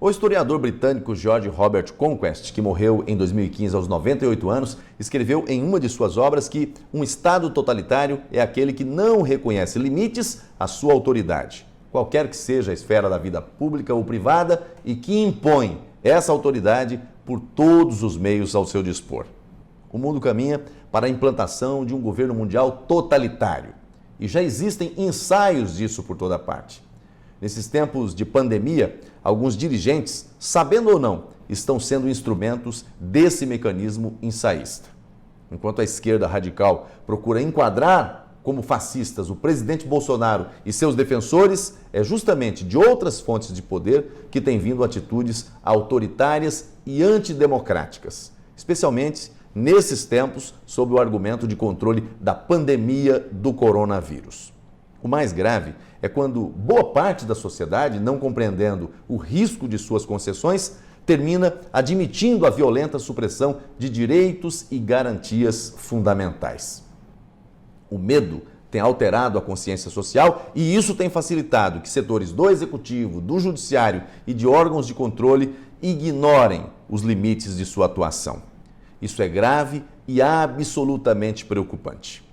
O historiador britânico George Robert Conquest, que morreu em 2015 aos 98 anos, escreveu em uma de suas obras que um Estado totalitário é aquele que não reconhece limites à sua autoridade, qualquer que seja a esfera da vida pública ou privada, e que impõe essa autoridade por todos os meios ao seu dispor. O mundo caminha para a implantação de um governo mundial totalitário, e já existem ensaios disso por toda parte. Nesses tempos de pandemia, alguns dirigentes, sabendo ou não, estão sendo instrumentos desse mecanismo ensaísta. Enquanto a esquerda radical procura enquadrar como fascistas o presidente Bolsonaro e seus defensores, é justamente de outras fontes de poder que têm vindo atitudes autoritárias e antidemocráticas, especialmente nesses tempos sob o argumento de controle da pandemia do coronavírus. O mais grave é quando boa parte da sociedade, não compreendendo o risco de suas concessões, termina admitindo a violenta supressão de direitos e garantias fundamentais. O medo tem alterado a consciência social e isso tem facilitado que setores do executivo, do judiciário e de órgãos de controle ignorem os limites de sua atuação. Isso é grave e absolutamente preocupante.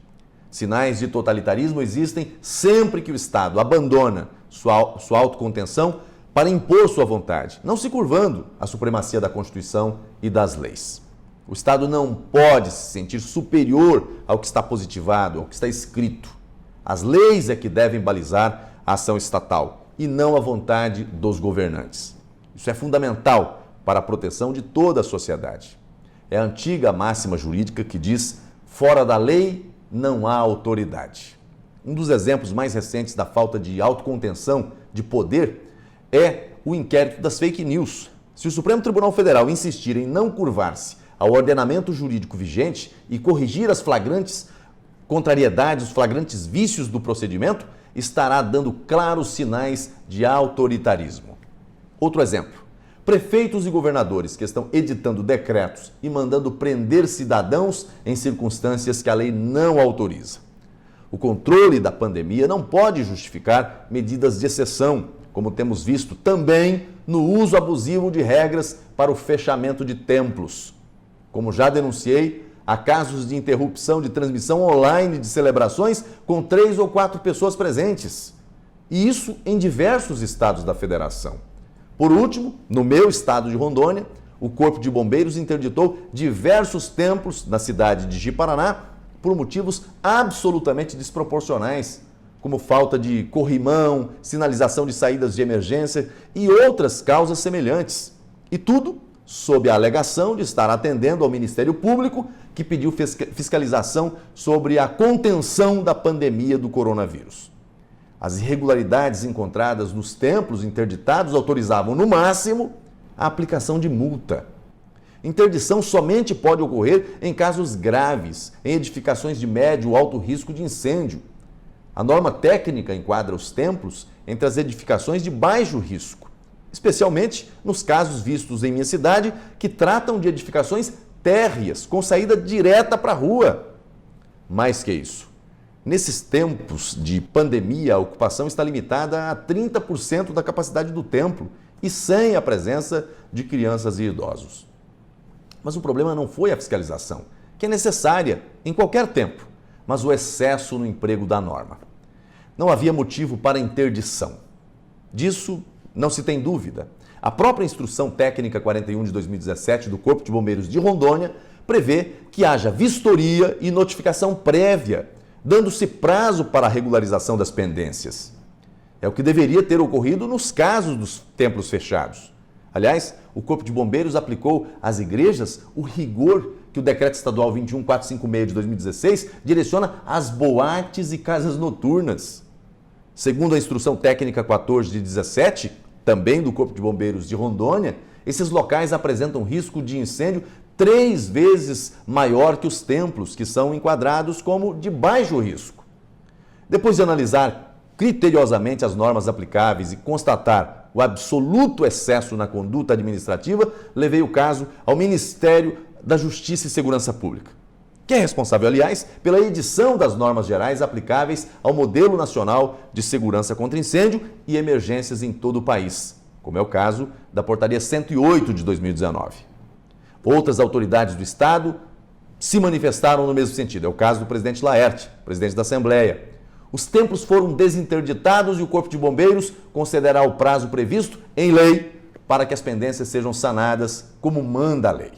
Sinais de totalitarismo existem sempre que o Estado abandona sua autocontenção para impor sua vontade, não se curvando à supremacia da Constituição e das leis. O Estado não pode se sentir superior ao que está positivado, ao que está escrito. As leis é que devem balizar a ação estatal e não a vontade dos governantes. Isso é fundamental para a proteção de toda a sociedade. É a antiga máxima jurídica que diz: fora da lei não há autoridade. Um dos exemplos mais recentes da falta de autocontenção de poder é o inquérito das fake news. Se o Supremo Tribunal Federal insistir em não curvar-se ao ordenamento jurídico vigente e corrigir as flagrantes contrariedades, os flagrantes vícios do procedimento, estará dando claros sinais de autoritarismo. Outro exemplo: prefeitos e governadores que estão editando decretos e mandando prender cidadãos em circunstâncias que a lei não autoriza. O controle da pandemia não pode justificar medidas de exceção, como temos visto também no uso abusivo de regras para o fechamento de templos. Como já denunciei, há casos de interrupção de transmissão online de celebrações com 3 ou 4 pessoas presentes. E isso em diversos estados da federação. Por último, no meu estado de Rondônia, o Corpo de Bombeiros interditou diversos templos na cidade de Ji-Paraná por motivos absolutamente desproporcionais, como falta de corrimão, sinalização de saídas de emergência e outras causas semelhantes. E tudo sob a alegação de estar atendendo ao Ministério Público, que pediu fiscalização sobre a contenção da pandemia do coronavírus. As irregularidades encontradas nos templos interditados autorizavam, no máximo, a aplicação de multa. Interdição somente pode ocorrer em casos graves, em edificações de médio ou alto risco de incêndio. A norma técnica enquadra os templos entre as edificações de baixo risco, especialmente nos casos vistos em minha cidade, que tratam de edificações térreas, com saída direta para a rua. Mais que isso, nesses tempos de pandemia, a ocupação está limitada a 30% da capacidade do templo e sem a presença de crianças e idosos. Mas o problema não foi a fiscalização, que é necessária em qualquer tempo, mas o excesso no emprego da norma. Não havia motivo para interdição. Disso não se tem dúvida. A própria Instrução Técnica 41 de 2017 do Corpo de Bombeiros de Rondônia prevê que haja vistoria e notificação prévia, dando-se prazo para a regularização das pendências. É o que deveria ter ocorrido nos casos dos templos fechados. Aliás, o Corpo de Bombeiros aplicou às igrejas o rigor que o Decreto Estadual 21456 de 2016 direciona às boates e casas noturnas. Segundo a Instrução Técnica 14 de 17, também do Corpo de Bombeiros de Rondônia, esses locais apresentam risco de incêndio 3 vezes maior que os templos, que são enquadrados como de baixo risco. Depois de analisar criteriosamente as normas aplicáveis e constatar o absoluto excesso na conduta administrativa, levei o caso ao Ministério da Justiça e Segurança Pública, que é responsável, aliás, pela edição das normas gerais aplicáveis ao Modelo Nacional de Segurança contra Incêndio e Emergências em todo o país. como é o caso da Portaria 108 de 2019. Outras autoridades do Estado se manifestaram no mesmo sentido. É o caso do presidente Laerte, presidente da Assembleia. Os templos foram desinterditados e o Corpo de Bombeiros concederá o prazo previsto em lei para que as pendências sejam sanadas como manda a lei.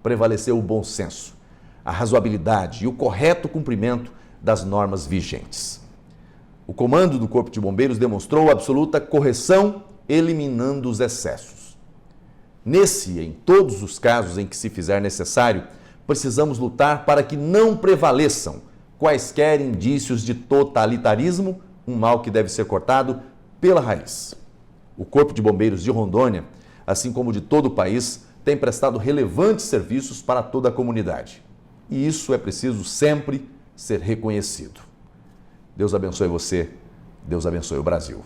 Prevaleceu o bom senso, a razoabilidade e o correto cumprimento das normas vigentes. O comando do Corpo de Bombeiros demonstrou absoluta correção, eliminando os excessos. Nesse e em todos os casos em que se fizer necessário, precisamos lutar para que não prevaleçam quaisquer indícios de totalitarismo, um mal que deve ser cortado pela raiz. O Corpo de Bombeiros de Rondônia, assim como de todo o país, tem prestado relevantes serviços para toda a comunidade. E isso é preciso sempre ser reconhecido. Deus abençoe você, Deus abençoe o Brasil.